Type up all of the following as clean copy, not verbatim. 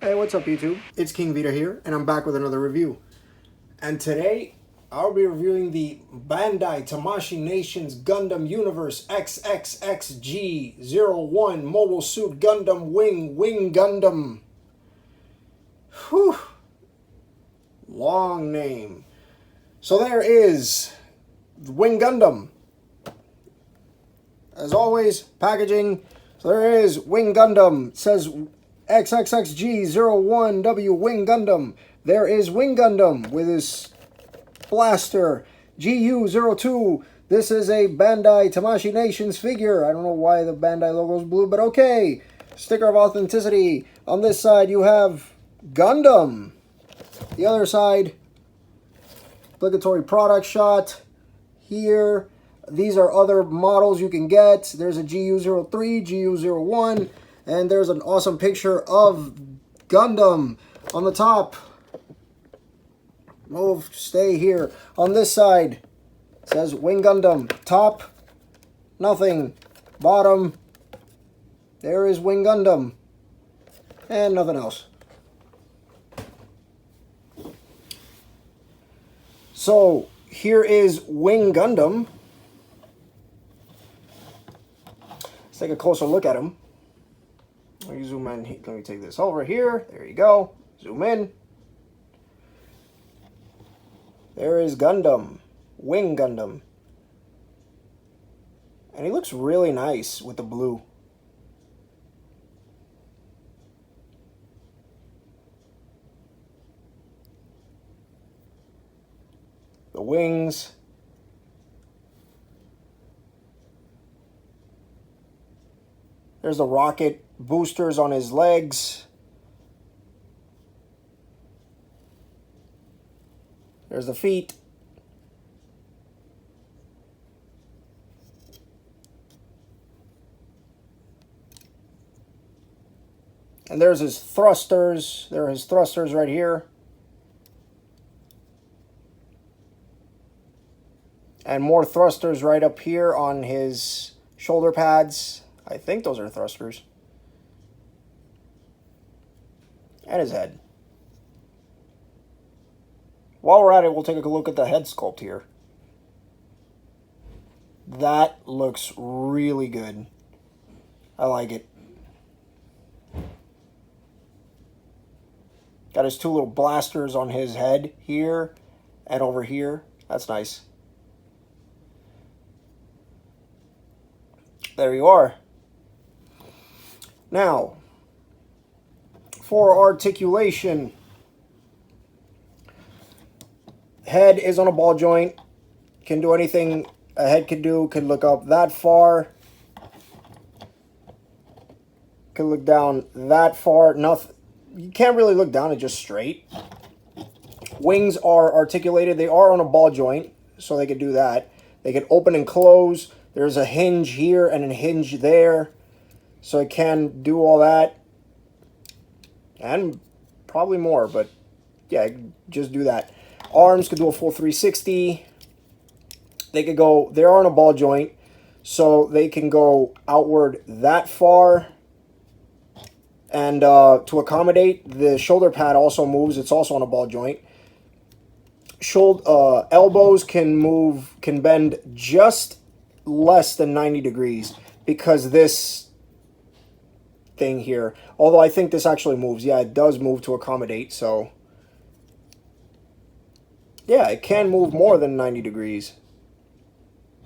Hey, what's up YouTube? It's King Vita here, and I'm back with another review. And today, I'll be reviewing the Bandai Tamashii Nations Gundam Universe XXXG-01 Mobile Suit Gundam Wing Gundam. Whew. Long name. So there is the Wing Gundam. As always, packaging. So there is Wing Gundam. It says XXXG-01W Wing Gundam. There is Wing Gundam with his blaster. GU-02. This is a Bandai Tamashii Nations figure. I don't know why the Bandai logo is blue, but okay. Sticker of authenticity. On this side, you have Gundam. The other side, obligatory product shot. Here, these are other models you can get. There's a GU-03, GU-01. And there's an awesome picture of Gundam on the top. Move, stay here. On this side, it says Wing Gundam. Top, nothing. Bottom, there is Wing Gundam. And nothing else. So, here is Wing Gundam. Let's take a closer look at him. Let me zoom in. Let me take this over here. There you go. Zoom in. There is Gundam. Wing Gundam. And he looks really nice with the blue. The wings. There's the rocket boosters on his legs. There's the feet. And there's his thrusters. There are his thrusters right here. And more thrusters right up here on his shoulder pads. I think those are thrusters. And his head. While we're at it, we'll take a look at the head sculpt here. That looks really good. I like it. Got his two little blasters on his head here and over here. That's nice. There you are. Now, for articulation, head is on a ball joint. Can do anything a head could do. Could look up that far. Could look down that far. Nothing. You can't really look down. It's just straight. Wings are articulated. They are on a ball joint, so they could do that. They could open and close. There's a hinge here and a hinge there. So it can do all that. And probably more, but yeah, just do that. Arms could do a full 360. They could go, they're on a ball joint, so they can go outward that far. And to accommodate, the shoulder pad also moves. It's also on a ball joint. Elbows can bend just less than 90 degrees because this thing here, although I think this actually moves. Yeah, it does move to accommodate, so yeah, it can move more than 90 degrees.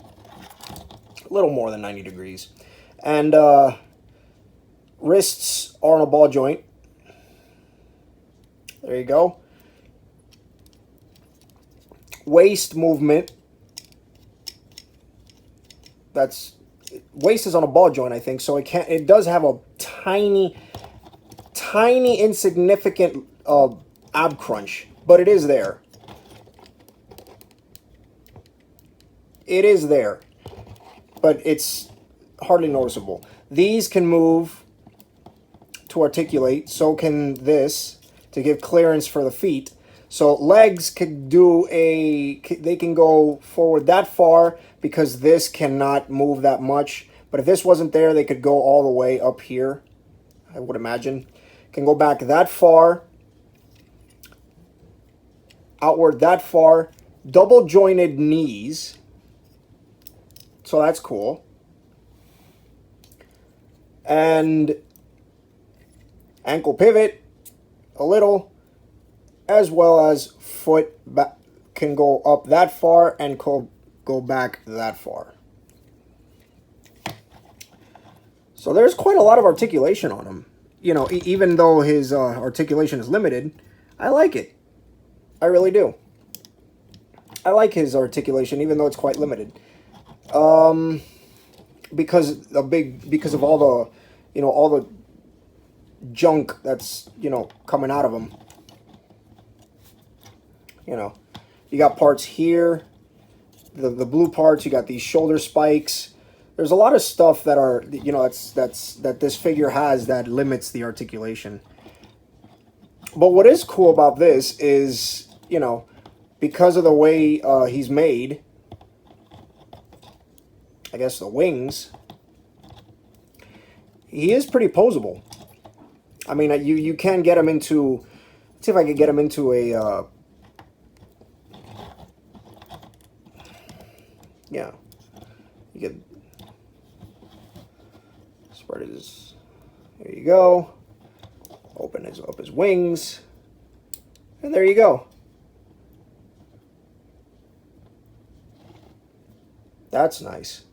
A little more than 90 degrees. And wrists are on a ball joint. There you go. Waist movement. Waist is on a ball joint, I think, so it does have a tiny insignificant ab crunch, but it is there. It is there, but it's hardly noticeable. These can move to articulate, so can this, to give clearance for the feet. So legs could they can go forward that far because this cannot move that much. But if this wasn't there, they could go all the way up here, I would imagine. Can go back that far, outward that far, double jointed knees. So that's cool. And ankle pivot a little, as well as foot back, can go up that far and go back that far. So there's quite a lot of articulation on him. You know, even though his articulation is limited, I like it. I really do. I like his articulation, even though it's quite limited. Because of all the, you know, all the junk that's, you know, coming out of him. You know, you got parts here, the blue parts. You got these shoulder spikes. There's a lot of stuff that are, you know, that this figure has that limits the articulation. But what is cool about this is, you know, because of the way he's made, I guess the wings, he is pretty posable. I mean, you can get him into, let's see if I can get him into a, yeah, you get, spread his, there you go, open up his wings, and there you go. That's nice.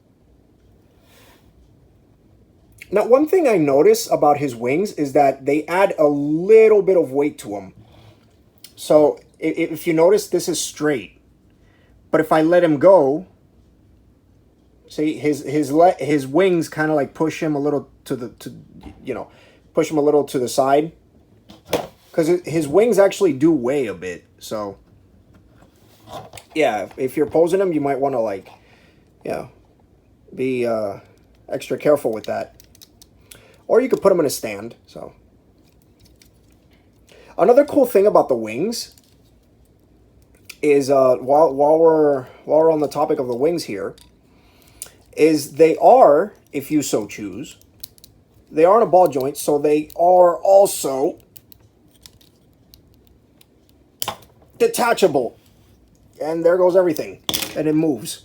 Now, one thing I notice about his wings is that they add a little bit of weight to them. So if you notice, this is straight, but if I let him go, see his wings kind of like push him a little push him a little to the side, because his wings actually do weigh a bit. So yeah, if you're posing him, you might want to, like, yeah, be extra careful with that. Or you could put them in a stand. So another cool thing about the wings is while we're on the topic of the wings here, is they are, if you so choose, they are in a ball joint, so they are also detachable. And there goes everything. And it moves.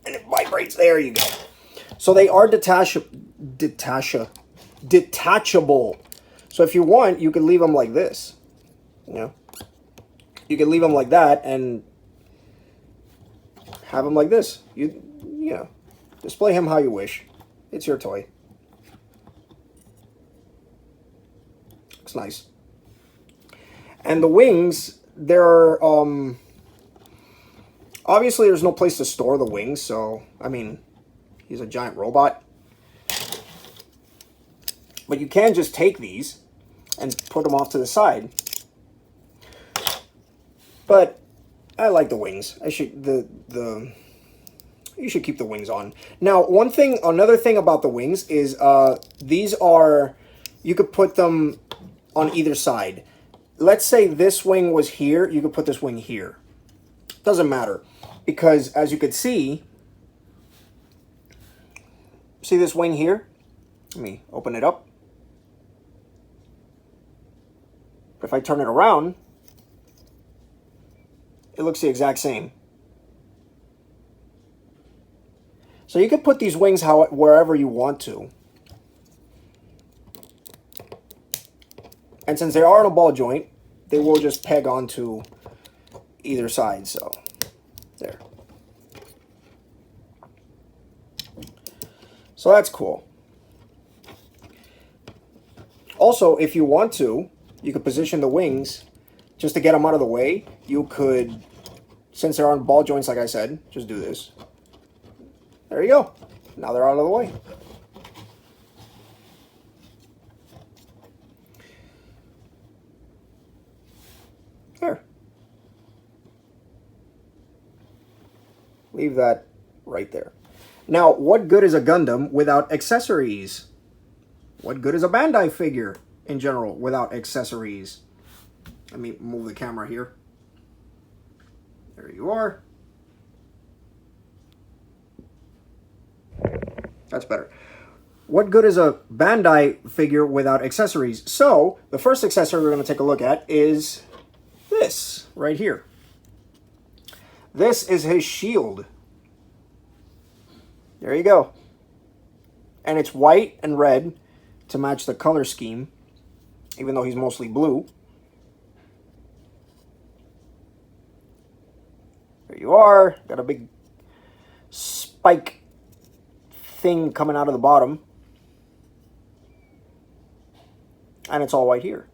And it vibrates. There you go. So they are detachable. So if you want, you could leave them like this. You know, you could leave them like that and have them like this. You know, display him how you wish. It's your toy. It's nice. And the wings, they're obviously there's no place to store the wings, so I mean, he's a giant robot. But you can just take these and put them off to the side. But I like the wings. You should keep the wings on. Now, another thing about the wings is these are, you could put them on either side. Let's say this wing was here, you could put this wing here. Doesn't matter, because as you could see this wing here? Let me open it up. If I turn it around, it looks the exact same. So you can put these wings wherever you want to. And since they are in a ball joint, they will just peg onto either side. So there. So that's cool. Also, if you want to, you could position the wings just to get them out of the way. You could, since they're on ball joints, like I said, just do this. There you go. Now they're out of the way. There. Leave that right there. Now, what good is a Gundam without accessories? What good is a Bandai figure in general without accessories? Let me move the camera here. There you are. That's better. what good is a Bandai figure without accessories? So, the first accessory we're going to take a look at is this right here. This is his shield. There you go. And it's white and red to match the color scheme, even though he's mostly blue. There you are. Got a big spike thing coming out of the bottom. And it's all white here.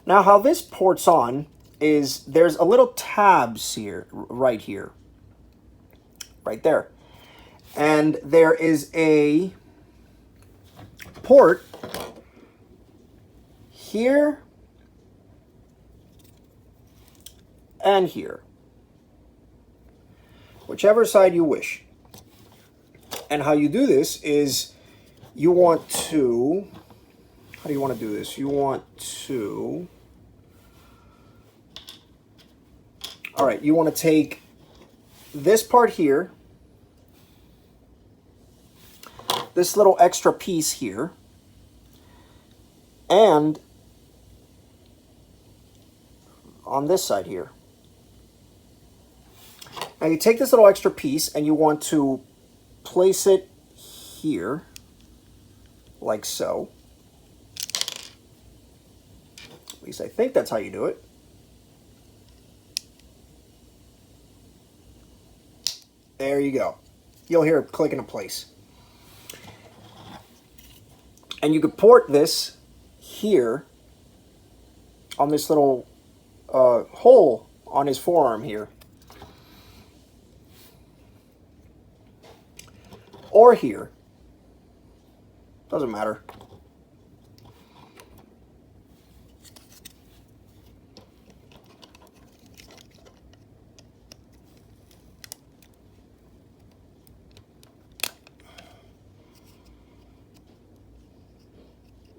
Now how this ports on is there's a little tabs here, right here. Right there. And there is a port here and here. Whichever side you wish. And how you do this is you want to, how do you want to do this? You want to, all right, you want to take this part here, this little extra piece here, and on this side here. Now you take this little extra piece and you want to place it here, like so. At least I think that's how you do it. There you go. You'll hear it click into place. And you could port this here on this little hole on his forearm here. Or here. Doesn't matter.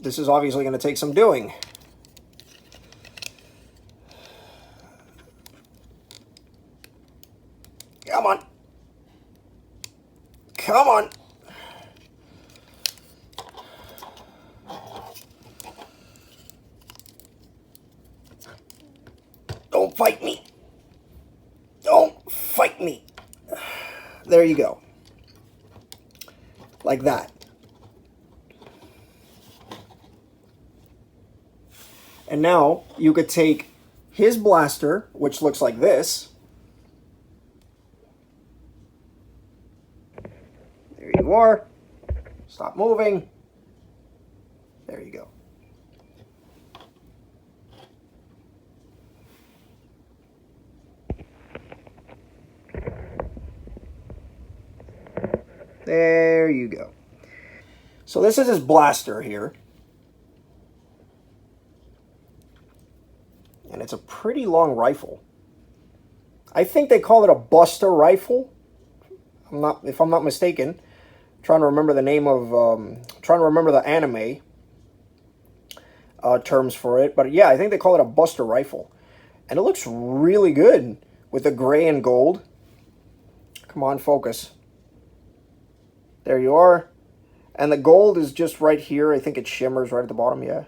This is obviously going to take some doing. Come on. Come on. Don't fight me. Don't fight me. There you go. Like that. And now you could take his blaster, which looks like this. There you are. Stop moving. There you go. There you go. So this is his blaster here. And it's a pretty long rifle. I think they call it a Buster rifle. If I'm not mistaken. I'm trying to remember the name of, trying to remember the anime terms for it. But yeah, I think they call it a Buster rifle. And it looks really good with the gray and gold. Come on, focus. There you are. And the gold is just right here. I think it shimmers right at the bottom, yeah.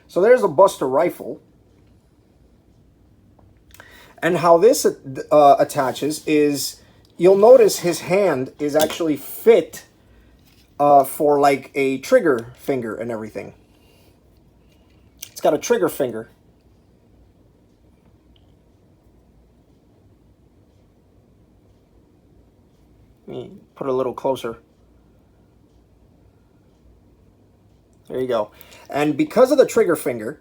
So there's a Buster rifle. And how this attaches is, you'll notice his hand is actually fit for like a trigger finger and everything. It's got a trigger finger. Let me put it a little closer. There you go. And because of the trigger finger,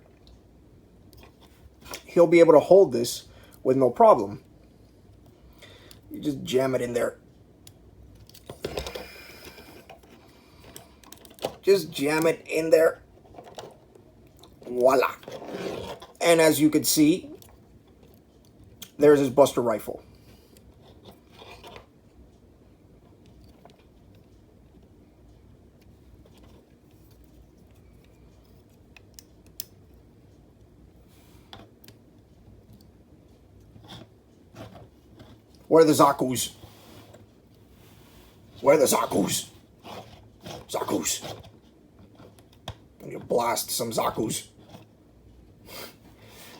he'll be able to hold this with no problem. You just jam it in there. Just jam it in there. Voila. And as you can see, there's his Buster rifle. Where are the Zakus? Where are the Zakus? Zakus. I'm gonna blast some Zakus.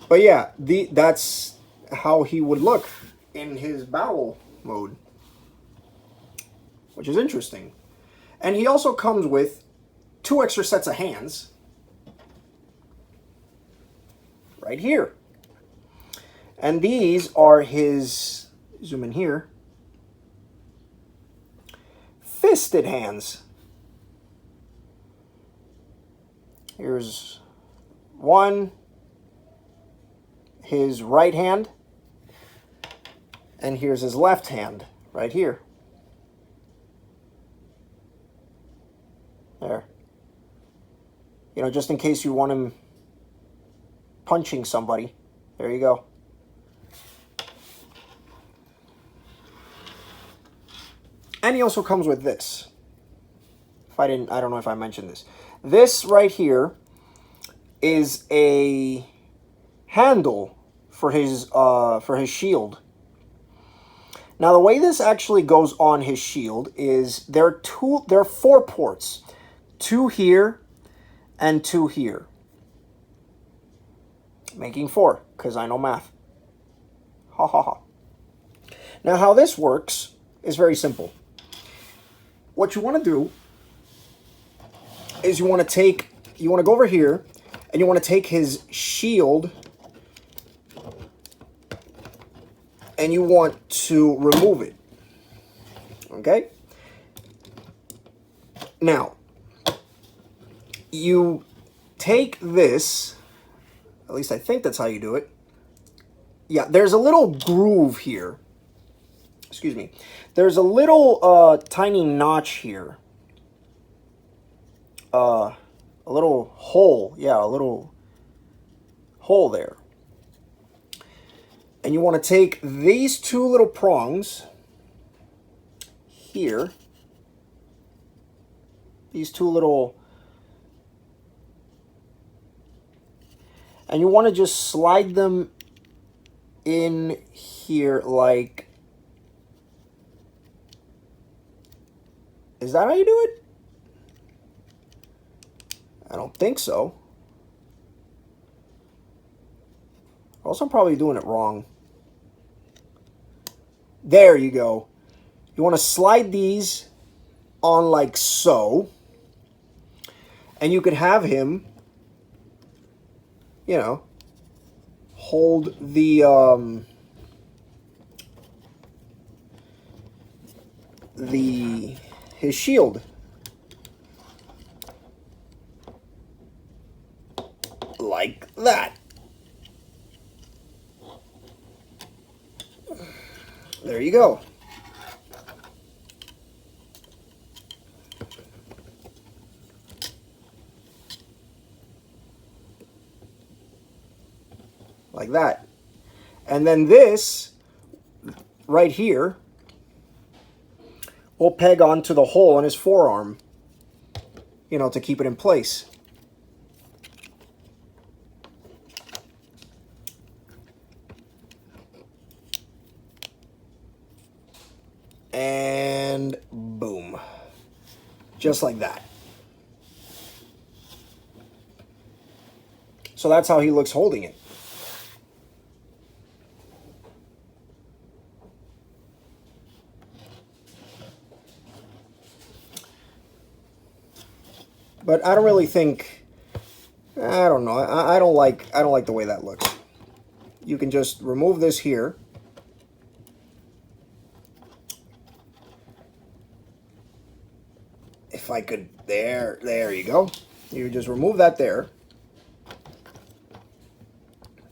But yeah, that's how he would look in his battle mode, which is interesting. And he also comes with 2 extra sets of hands right here. And these are his, zoom in here, fisted hands. Here's one, his right hand, and here's his left hand right here. There. You know, just in case you want him punching somebody. There you go. And he also comes with this. I don't know if I mentioned this. This right here is a handle for his shield. Now the way this actually goes on his shield is there are 4 ports. 2 here and 2 here. Making 4, because I know math. Ha ha ha. Now how this works is very simple. What you want to do is you want to go over here and you want to take his shield and you want to remove it. Okay? Now, you take this, at least I think that's how you do it. Yeah, there's a little groove here. Excuse me. There's a little tiny notch here. A little hole. Yeah, a little hole there. And you want to take these 2 little prongs here. These 2 little... And you want to just slide them in here like... Is that how you do it? I don't think so. Also, I'm probably doing it wrong. There you go. You want to slide these on like so. And you could have him, you know, hold the his shield. Like that. There you go. Like that. And then this right here will peg onto the hole in his forearm, you know, to keep it in place. And boom. Just like that. So that's how he looks holding it. But I don't really think, I don't know, I don't like the way that looks. You can just remove this here. If I could, there you go. You just remove that there.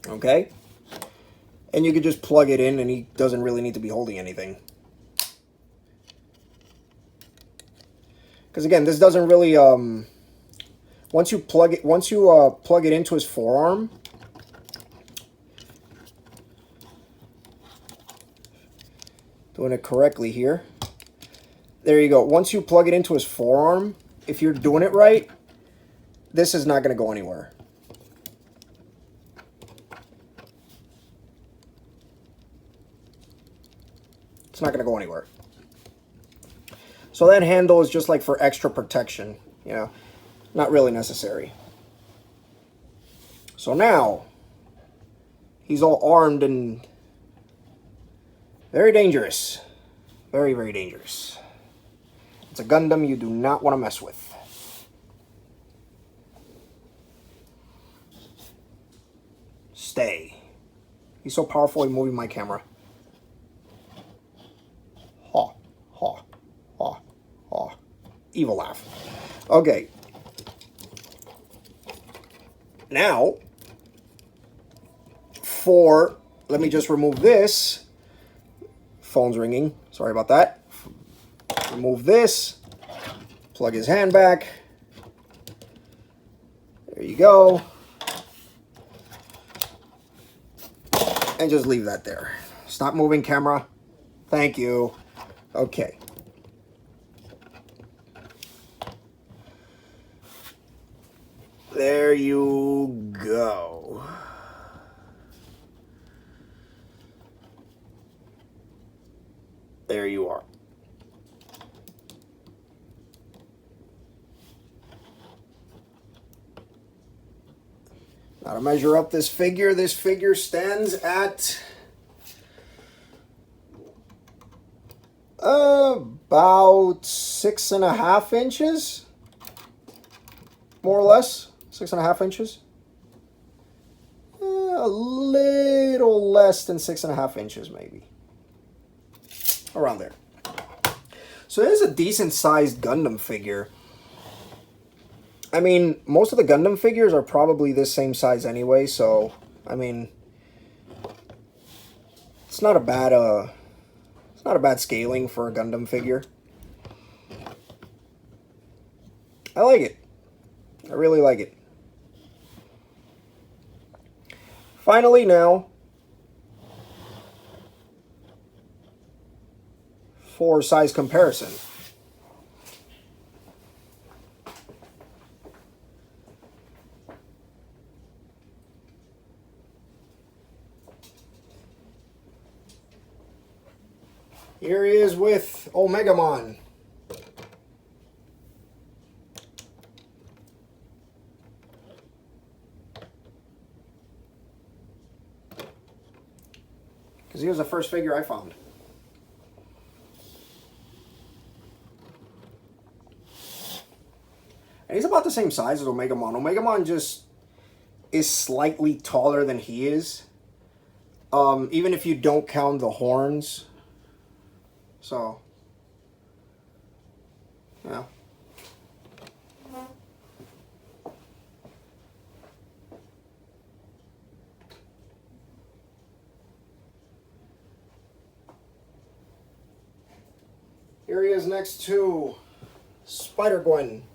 Okay? And you could just plug it in and he doesn't really need to be holding anything. Because again, this doesn't really, once you plug it into his forearm, doing it correctly here. There you go. Once you plug it into his forearm, if you're doing it right, this is not going to go anywhere. It's not going to go anywhere. So that handle is just like for extra protection. You know, not really necessary. So now, he's all armed and very dangerous. Very, very dangerous. It's a Gundam you do not want to mess with. Stay. He's so powerful, he's moving my camera. Ha, ha, ha, ha. Evil laugh. Okay. Now, let me just remove this. Phone's ringing. Sorry about that. Remove this. Plug his hand back. There you go. And just leave that there. Stop moving, camera. Thank you. Okay. There you go. There you are. Now to measure up this figure stands at about 6.5 inches, more or less. 6.5 inches. A little less than 6.5 inches, maybe. Around there. So it is a decent sized Gundam figure. I mean, most of the Gundam figures are probably this same size anyway, so I mean, it's not a bad scaling for a Gundam figure. I like it. I really like it. Finally now, for size comparison. Here he is with Omegamon. Because he was the first figure I found. And he's about the same size as Omegamon. Omegamon just is slightly taller than he is. Even if you don't count the horns. So, yeah. Here he is next to Spider-Gwen.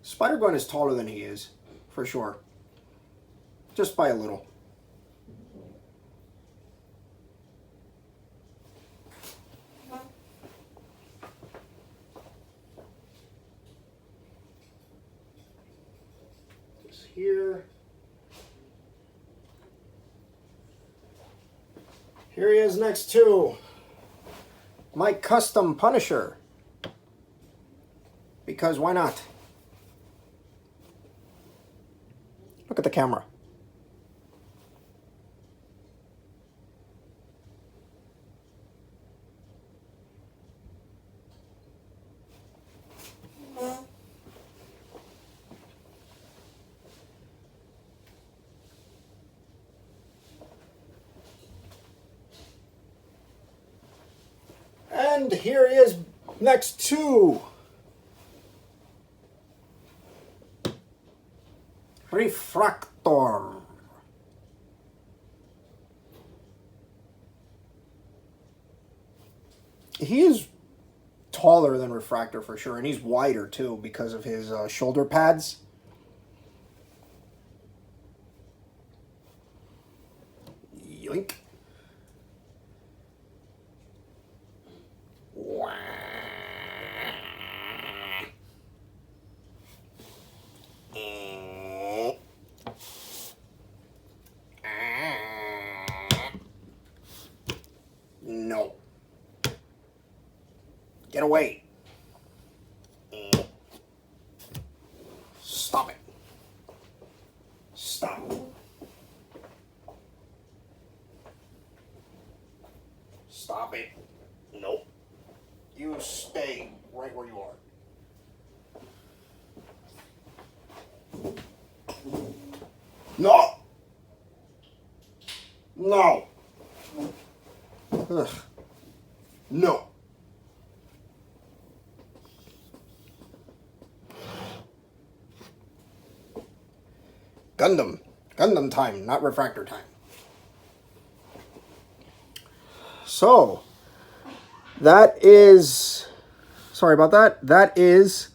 Spider-Gwen is taller than he is, for sure. Just by a little. Just here. Here he is next to my custom Punisher. Because why not? Look at the camera. And here he is next to Refractor. He is taller than Refractor for sure, and he's wider too because of his shoulder pads. Yoink. Get away. Stop it. Stop. Stop it. Nope. You stay right where you are. No. No. Ugh. No. Gundam. Gundam time, not refractor time. So, that is... Sorry about that. That is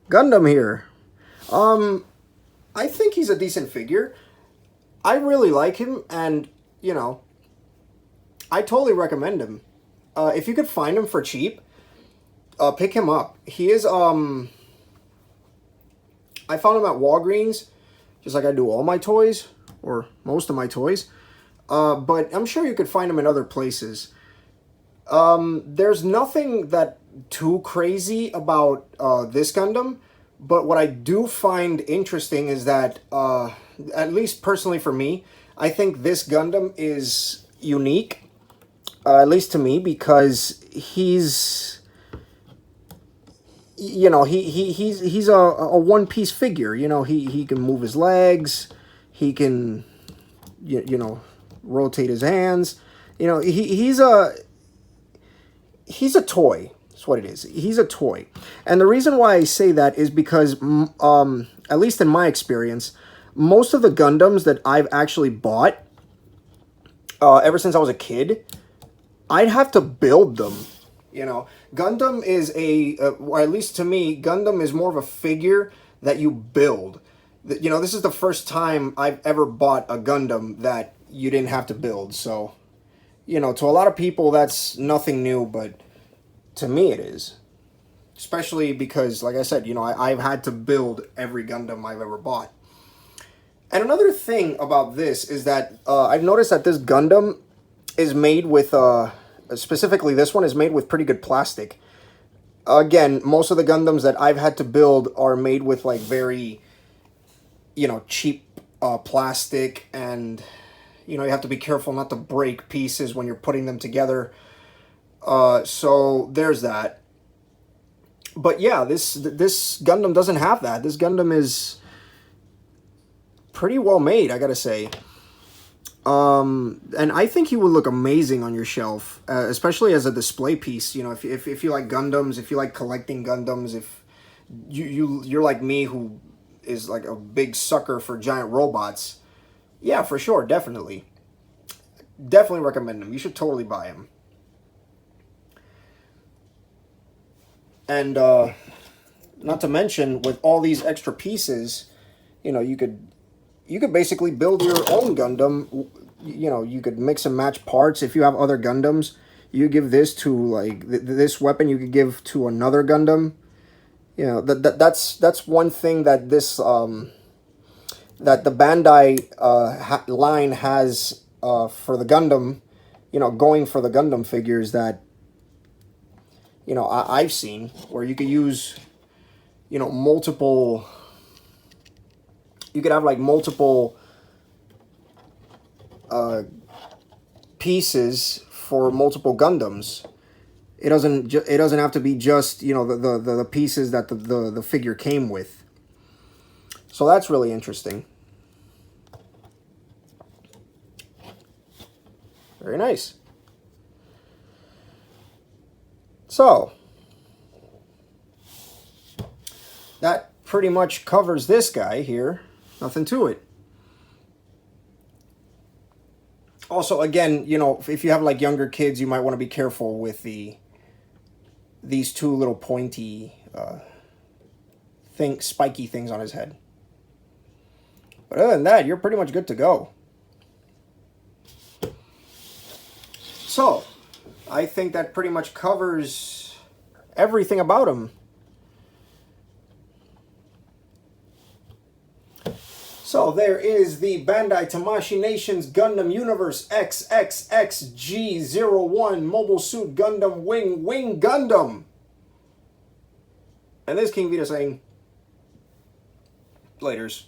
Gundam here. I think he's a decent figure. I really like him, and, you know, I totally recommend him. If you could find him for cheap, pick him up. He is, I found him at Walgreens, just like I do all my toys, or most of my toys. But I'm sure you could find him in other places. There's nothing that too crazy about this Gundam, but what I do find interesting is that, at least personally for me, I think this Gundam is unique, at least to me, because he's, you know, he's a one-piece figure. You know, he can move his legs, he can, you know, rotate his hands. You know, he's a toy. That's what it is. He's a toy. And the reason why I say that is because, at least in my experience, most of the Gundams that I've actually bought, ever since I was a kid, I'd have to build them. You know, Gundam is or at least to me, Gundam is more of a figure that you build. You know, this is the first time I've ever bought a Gundam that you didn't have to build. So, you know, to a lot of people, that's nothing new, but to me it is. Especially because, like I said, you know, I've had to build every Gundam I've ever bought. And another thing about this is that I've noticed that this Gundam is made with, specifically this one is made with pretty good plastic. Again, most of the Gundams that I've had to build are made with, like, very, you know, cheap plastic, and, you know, you have to be careful not to break pieces when you're putting them together. So there's that. But yeah, this Gundam doesn't have that. This Gundam is pretty well made, I gotta say. And I think he would look amazing on your shelf, especially as a display piece. You know, if you like Gundams, if you like collecting Gundams, if you're like me, who is like a big sucker for giant robots, yeah, for sure, definitely recommend him. You should totally buy him. And not to mention, with all these extra pieces, you know, you could basically build your own Gundam. You know, you could mix and match parts. If you have other Gundams, you give this to, like, this weapon you could give to another Gundam. You know, that's one thing that this that the Bandai line has for the Gundam, you know, going for the Gundam figures, that, you know, I've seen, where you could use, you know, multiple. You could have, like, multiple pieces for multiple Gundams. It doesn't have to be just, you know, the pieces that the figure came with. So that's really interesting. Very nice. So that pretty much covers this guy here. Nothing to it. Also, again, you know, if you have, like, younger kids, you might want to be careful with these two little pointy spiky things on his head. But other than that, you're pretty much good to go. So, I think that pretty much covers everything about him. So there is the Bandai Tamashii Nations Gundam Universe XXXG-01 Mobile Suit Gundam Wing Gundam. And this King Vita saying, laters.